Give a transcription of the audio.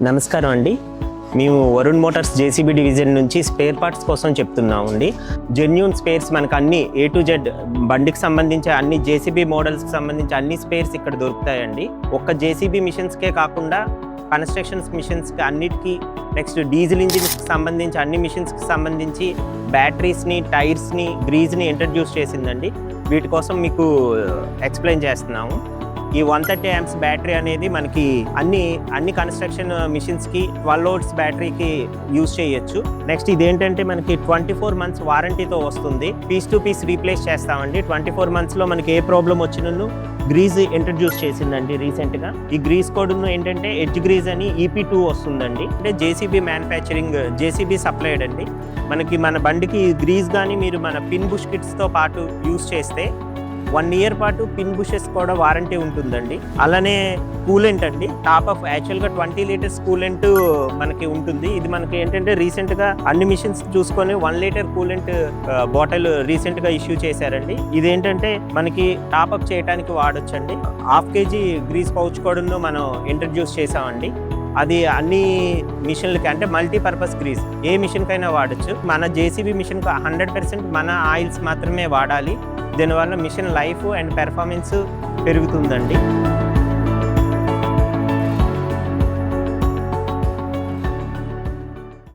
నమస్కారం అండి. మేము వరుణ్ మోటార్స్ జేసీబీ డివిజన్ నుంచి స్పేర్ పార్ట్స్ కోసం చెప్తున్నామండి. జెన్యూన్ స్పేర్స్ మనకు అన్ని A to Z బండికి సంబంధించి అన్ని జేసీబీ మోడల్స్కి సంబంధించి అన్ని స్పేర్స్ ఇక్కడ దొరుకుతాయండి. ఒక్క జేసీబీ మిషన్స్కే కాకుండా కన్స్ట్రక్షన్స్ మిషన్స్కి అన్నిటికీ, నెక్స్ట్ డీజిల్ ఇంజిన్స్కి సంబంధించి అన్ని మిషన్స్కి సంబంధించి బ్యాటరీస్ని, టైర్స్ని, గ్రీజ్ని ఇంట్రడ్యూస్ చేసిందండి. వీటి కోసం మీకు ఎక్స్ప్లెయిన్ చేస్తున్నాము. ఈ 130 amps బ్యాటరీ అనేది మనకి అన్ని కన్స్ట్రక్షన్ మిషన్స్కి 12 volts బ్యాటరీకి యూజ్ చేయొచ్చు. నెక్స్ట్ ఇదేంటంటే మనకి 24 months వారంటీతో వస్తుంది. పీస్ టు పీస్ రీప్లేస్ చేస్తామండి. 24 monthsలో మనకి ఏ ప్రాబ్లం వచ్చినను గ్రీజ్ ఇంట్రడ్యూస్ చేసిందండి రీసెంట్గా. ఈ గ్రీజ్ కోడ్ ఏంటంటే ఎడ్జ్ గ్రీజ్ అని EP2 వస్తుందండి. అంటే జేసీబీ మ్యానుఫ్యాక్చరింగ్, జేసీబీ సప్లైడ్ అండి. మన బండికి గ్రీజ్ కానీ మీరు మన పిన్ బుష్ కిట్స్తో పాటు యూజ్ చేస్తే 1 year పాటు పిన్ బుషెస్ కూడా వారంటీ ఉంటుందండి. అలానే కూలెంట్ అండి, టాప్ ఆఫ్ యాక్చువల్గా 20 liters కూలెంట్ మనకి ఉంటుంది. ఇది మనకి ఏంటంటే రీసెంట్గా అన్ని మిషన్స్ చూసుకొని 1 liter కూలెంట్ బాటిల్ రీసెంట్గా ఇష్యూ చేశారండి. ఇదేంటంటే మనకి టాప్ అప్ చేయడానికి వాడొచ్చండి. 1/2 kg గ్రీస్ పౌచ్ కూడా మనం ఇంట్రడ్యూస్ చేసామండి. అది అన్ని మిషన్లకి అంటే మల్టీపర్పస్ గ్రీస్ ఏ మిషన్కైనా వాడచ్చు. మన జేసీబీ మిషన్కి 100% మన ఆయిల్స్ మాత్రమే వాడాలి. దీనివల్ల మిషన్ లైఫ్ అండ్ పెర్ఫార్మెన్స్ పెరుగుతుందండి.